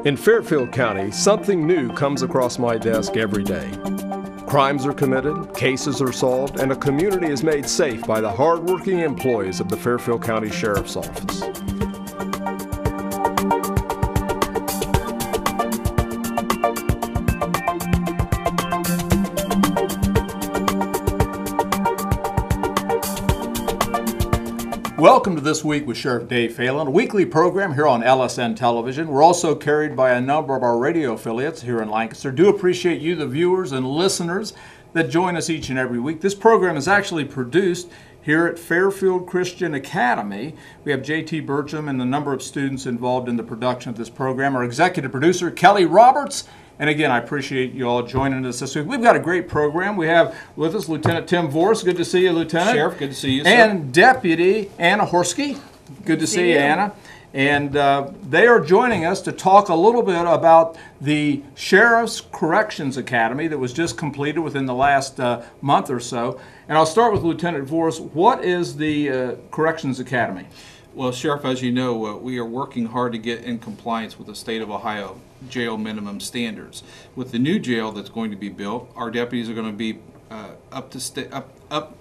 In Fairfield County, something new comes across my desk every day. Crimes are committed, cases are solved, and a community is made safe by the hardworking employees of the Fairfield County Sheriff's Office. Welcome to This Week with Sheriff Dave Phelan, a weekly program here on LSN Television. We're also carried by a number of our radio affiliates here in Lancaster. Do appreciate you, the viewers and listeners, that join us each and every week. This program is actually produced here at Fairfield Christian Academy. We have J.T. Burcham and a number of students involved in the production of this program. Our executive producer, Kelly Roberts. And again, I appreciate you all joining us this week. We've got a great program. We have with us Lieutenant Tim Vorse. Good to see you, Lieutenant. Sheriff, good to see you, sir. And Deputy Anna Horsky. Good to see you, Anna. And they are joining us to talk a little bit about the Sheriff's Corrections Academy that was just completed within the last month or so. And I'll start with Lieutenant Vorse. What is the Corrections Academy? Well, Sheriff, as you know, we are working hard to get in compliance with the state of Ohio jail minimum standards. With the new jail that's going to be built, our deputies are going to be up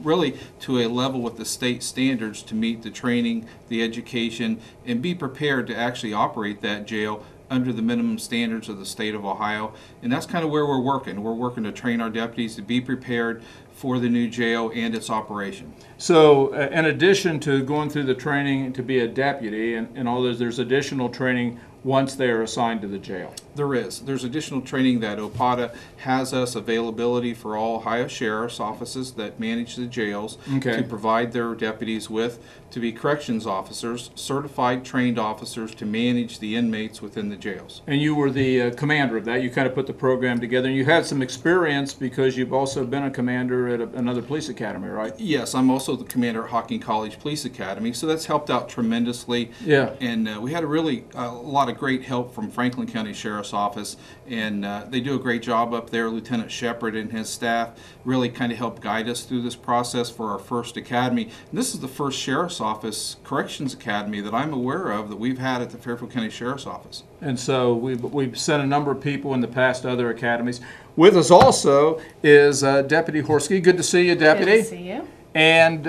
really to a level with the state standards to meet the training, the education, and be prepared to actually operate that jail under the minimum standards of the state of Ohio. And that's kind of where we're working. We're working to train our deputies to be prepared for the new jail and its operation. So in addition to going through the training to be a deputy and all those, there's additional training once they are assigned to the jail? There is. There's additional training that OPATA has us availability for all Ohio Sheriff's offices that manage the jails to provide their deputies with to be corrections officers, certified trained officers to manage the inmates within the jails. And you were the commander of that. You kind of put the program together. And you had some experience because you've also been a commander at another police academy, right? Yes, I'm also the commander at Hocking College Police Academy, so that's helped out tremendously. Yeah. And we had a lot of great help from Franklin County Sheriff's Office, and they do a great job up there. Lieutenant Shepard and his staff really kind of helped guide us through this process for our first academy. And this is the first Sheriff's Office Corrections Academy that I'm aware of that we've had at the Fairfield County Sheriff's Office. And so we've sent a number of people in the past to other academies. With us also is Deputy Horsky. Good to see you, Deputy. Good to see you. And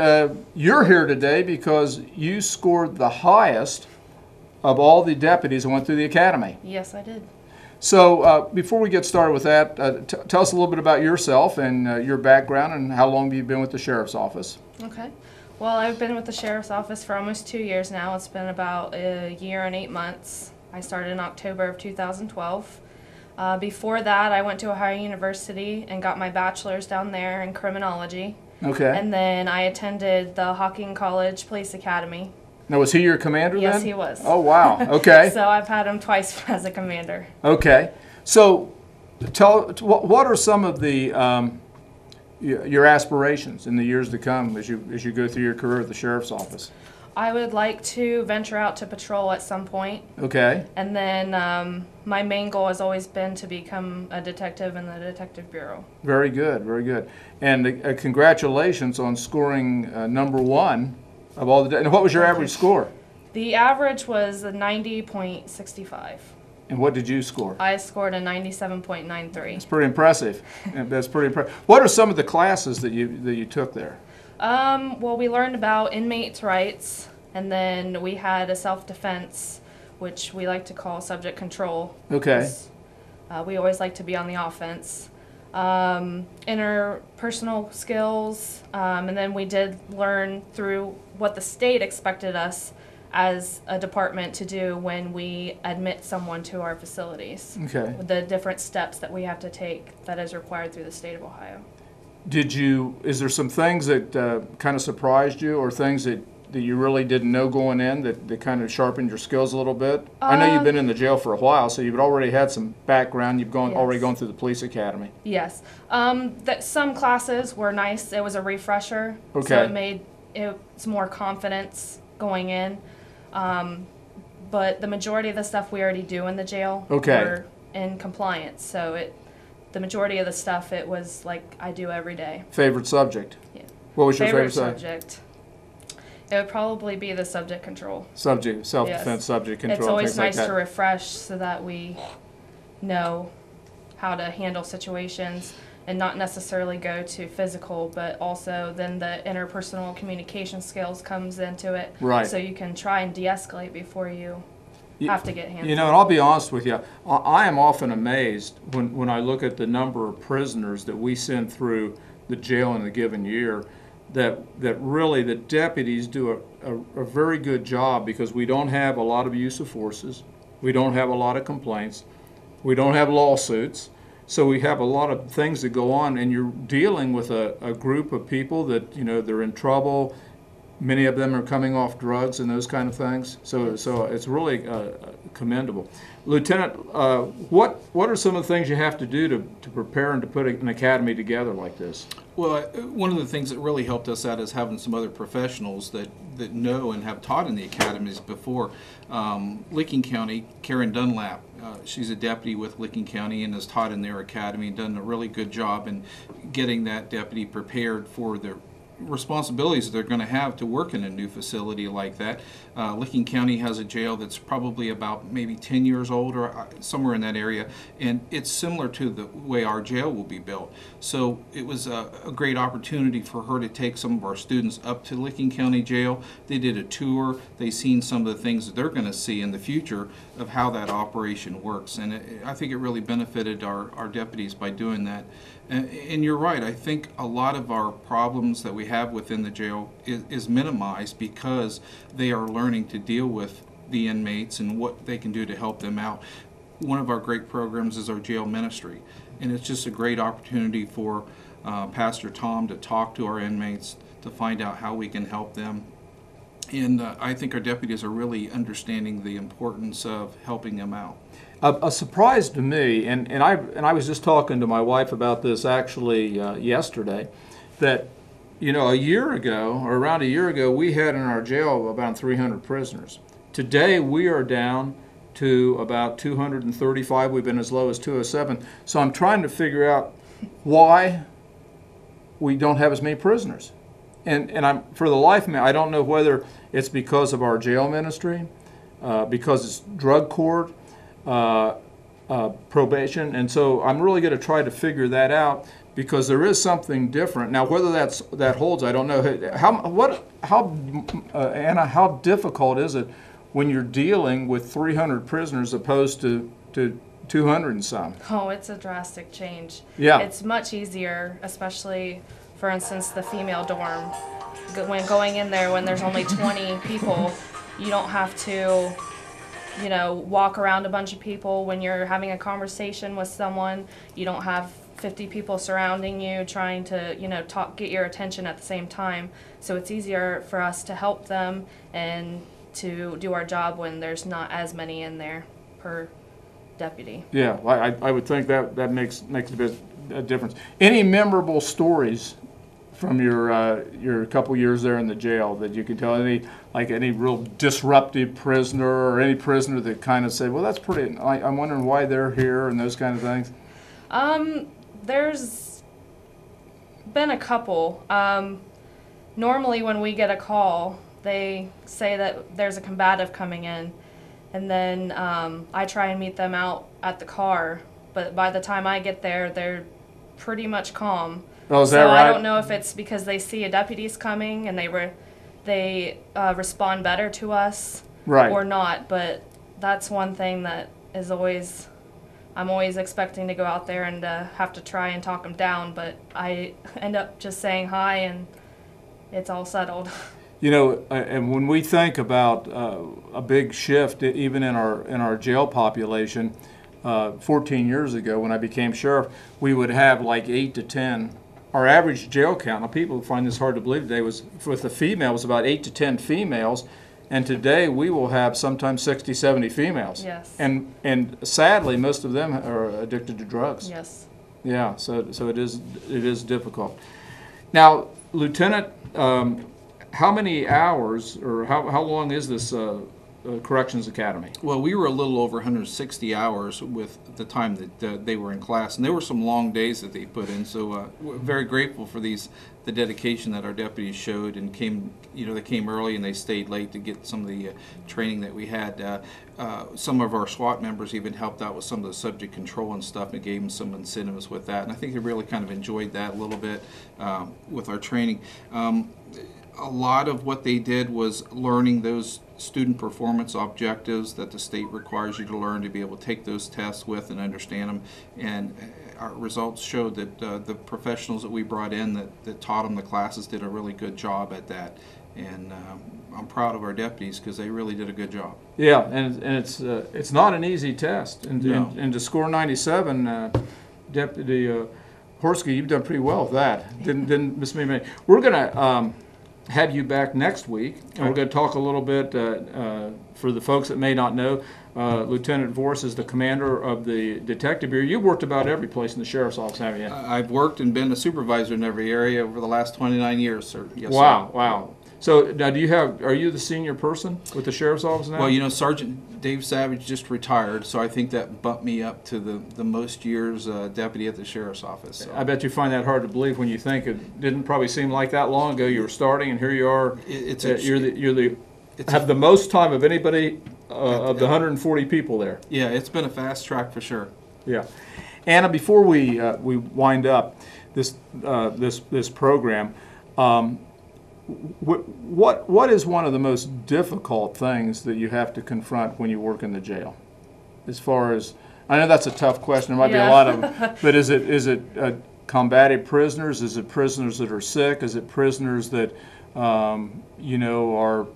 you're here today because you scored the highest of all the deputies that went through the academy. Yes, I did. So before we get started with that, tell us a little bit about yourself and your background and how long you've been with the Sheriff's Office. Okay. Well, I've been with the Sheriff's Office for almost 2 years now. It's been about a year and 8 months. I started in October of 2012. Before that, I went to Ohio University and got my bachelor's down there in criminology. Okay. And then I attended the Hocking College Police Academy. Now, was he your commander then? Yes, he was. Oh, wow. Okay. So I've had him twice as a commander. Okay. So what are some of the your aspirations in the years to come as you go through your career at the Sheriff's Office? I would like to venture out to patrol at some point. Okay. And then my main goal has always been to become a detective in the Detective Bureau. Very good, very good. And congratulations on scoring #1 of all the. And what was your average score? The average was a 90.65. And what did you score? I scored a 97.93. That's pretty impressive. That's pretty impressive. What are some of the classes that you took there? Well, we learned about inmates' rights, and then we had a self-defense, which we like to call subject control. Okay. We always like to be on the offense. Interpersonal skills, and then we did learn through what the state expected us as a department to do when we admit someone to our facilities. Okay. The different steps that we have to take that is required through the state of Ohio. Is there some things that kind of surprised you, or things that you really didn't know going in that kind of sharpened your skills a little bit? I know you've been in the jail for a while, so you've already had some background. You've already gone through the police academy. Yes. Some classes were nice. It was a refresher. Okay. So it made it's more confidence going in. But the majority of the stuff we already do in the jail were in compliance. So the majority of the stuff, it was like I do every day. Favorite subject? Yeah. What was your favorite subject? It would probably be the subject control. Self-defense, Yes. subject control, It's always things like nice that. to refresh so that we know how to handle situations and not necessarily go to physical, but also then the interpersonal communication skills comes into it. Right. So you can try and de-escalate before you have to get hands You know, and I'll be honest with you, I am often amazed when I look at the number of prisoners that we send through the jail in a given year, that really the deputies do a very good job, because we don't have a lot of use of forces, we don't have a lot of complaints, we don't have lawsuits, so we have a lot of things that go on, and you're dealing with a group of people that, you know, they're in trouble. Many of them are coming off drugs and those kind of things. So it's really commendable. Lieutenant, what are some of the things you have to do to prepare and to put an academy together like this? Well, one of the things that really helped us out is having some other professionals that know and have taught in the academies before. Licking County, Karen Dunlap, she's a deputy with Licking County and has taught in their academy and done a really good job in getting that deputy prepared for the responsibilities they're going to have to work in a new facility like that. Licking County has a jail that's probably about maybe 10 years old or somewhere in that area, and it's similar to the way our jail will be built. So it was a great opportunity for her to take some of our students up to Licking County Jail. They did a tour. They seen some of the things that they're going to see in the future of how that operation works, and I think it really benefited our deputies by doing that. And you're right, I think a lot of our problems that we have within the jail is minimized because they are learning to deal with the inmates and what they can do to help them out. One of our great programs is our jail ministry, and it's just a great opportunity for Pastor Tom to talk to our inmates to find out how we can help them. And I think our deputies are really understanding the importance of helping them out. A surprise to me, and I was just talking to my wife about this actually yesterday, that, you know, a year ago, or around a year ago, we had in our jail about 300 prisoners. Today we are down to about 235. We've been as low as 207. So I'm trying to figure out why we don't have as many prisoners. And I'm, for the life of me, I don't know whether it's because of our jail ministry, because it's drug court, probation, and so I'm really going to try to figure that out, because there is something different. Now, whether that holds, I don't know. Anna, how difficult is it when you're dealing with 300 prisoners opposed to 200 and some? Oh, it's a drastic change. Yeah. It's much easier, especially, for instance, the female dorm. When going in there, when there's only 20 people, you don't have to, you know, walk around a bunch of people. When you're having a conversation with someone, you don't have 50 people surrounding you trying to, you know, get your attention at the same time. So it's easier for us to help them and to do our job when there's not as many in there per deputy. Yeah, I would think that makes a bit of difference. Any memorable stories from your couple years there in the jail that you can tell? Any real disruptive prisoner, or any prisoner that kind of said, well, that's pretty, I'm wondering why they're here, and those kind of things? There's been a couple. Normally when we get a call, they say that there's a combative coming in, and then I try and meet them out at the car, but by the time I get there, they're pretty much calm. Oh, is that so right? I don't know if it's because they see a deputy's coming and they respond better to us, right, or not, but that's one thing that is always, I'm always expecting to go out there and have to try and talk them down, but I end up just saying hi and it's all settled. You know, and when we think about a big shift, even in our jail population, 14 years ago when I became sheriff, we would have like 8 to 10. Our average jail count, now people find this hard to believe today, was with the females about 8 to 10 females, and today we will have sometimes 60, 70 females. Yes. And sadly, most of them are addicted to drugs. Yes. Yeah, so it is difficult. Now, Lieutenant, how many hours, or how long is this Corrections Academy? Well, we were a little over 160 hours with the time that they were in class, and there were some long days that they put in. So we're very grateful for the dedication that our deputies showed, and they came early and they stayed late to get some of the training that we had. Some of our SWAT members even helped out with some of the subject control and stuff, and gave them some incentives with that. And I think they really kind of enjoyed that a little bit with our training. A lot of what they did was learning those student performance objectives that the state requires you to learn to be able to take those tests with and understand them. And our results showed that the professionals that we brought in that taught them the classes did a really good job at that. And I'm proud of our deputies because they really did a good job. Yeah, and it's not an easy test. And, No. and to score 97, Deputy Horsky, you've done pretty well with that. Didn't miss me. We're going to have you back next week, and we're going to talk a little bit, for the folks that may not know, Lieutenant Vorse is the commander of the Detective Bureau. You've worked about every place in the Sheriff's Office, haven't you? I've worked and been a supervisor in every area over the last 29 years, sir. Yes, Wow, sir. wow. So now are you the senior person with the Sheriff's Office now? Well, Sergeant Dave Savage just retired, so I think that bumped me up to the most years deputy at the Sheriff's Office. So. I bet you find that hard to believe when you think it didn't probably seem like that long ago you were starting, and here you are. Have the most time of anybody of the 140 people there. Yeah, it's been a fast track for sure. Yeah, Anna. Before we wind up this program, what is one of the most difficult things that you have to confront when you work in the jail? As far as, I know that's a tough question. There might be a lot of them, but is it combative prisoners? Is it prisoners that are sick? Is it prisoners that are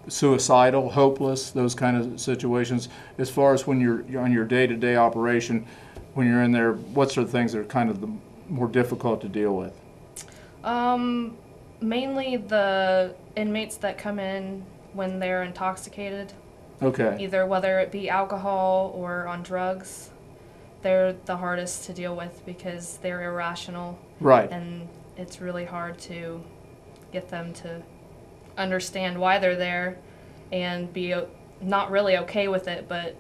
suicidal, hopeless, those kind of situations? As far as when you're on your day-to-day operation, when you're in there, what sort of things are kind of the more difficult to deal with? Mainly the inmates that come in when they're intoxicated. Okay. Either whether it be alcohol or on drugs. They're the hardest to deal with because they're irrational. Right. And it's really hard to get them to understand why they're there and be not really okay with it, but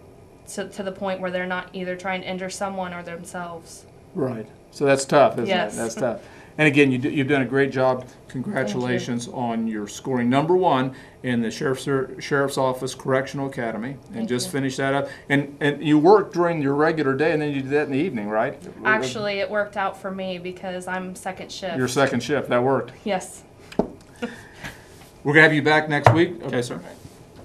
to the point where they're not either trying to injure someone or themselves. Right. So that's tough, isn't Yes. it? That's tough. And again, you've done a great job. Congratulations on your scoring #1 in the Sheriff's Office Correctional Academy, and Thank just you. finished that up. And you worked during your regular day, and then you did that in the evening, right? Actually, it worked out for me because I'm second shift. Your second shift, that worked. Yes. We're going to have you back next week. Okay, sir.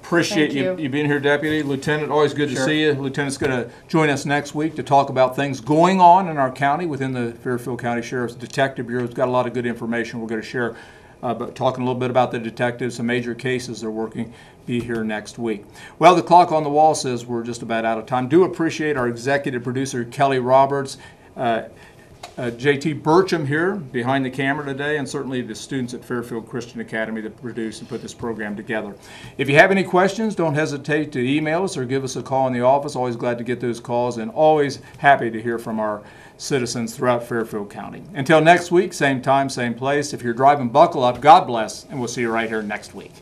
Appreciate Thank you you. being here, Deputy. Lieutenant, always good to Sure. see you. Lieutenant's going to join us next week to talk about things going on in our county within the Fairfield County Sheriff's Detective Bureau. It's got a lot of good information we're going to share, but talking a little bit about the detectives, some major cases they're working, be here next week. Well, the clock on the wall says we're just about out of time. Do appreciate our executive producer, Kelly Roberts, JT Burcham here behind the camera today, and certainly the students at Fairfield Christian Academy that produced and put this program together. If you have any questions, don't hesitate to email us or give us a call in the office. Always glad to get those calls, and always happy to hear from our citizens throughout Fairfield County. Until next week, same time, same place. If you're driving, buckle up. God bless, and we'll see you right here next week.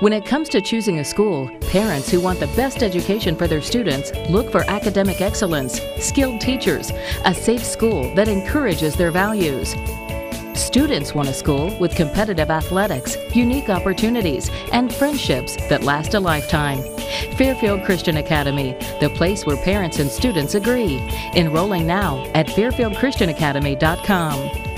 When it comes to choosing a school, parents who want the best education for their students look for academic excellence, skilled teachers, a safe school that encourages their values. Students want a school with competitive athletics, unique opportunities, and friendships that last a lifetime. Fairfield Christian Academy, the place where parents and students agree. Enrolling now at fairfieldchristianacademy.com.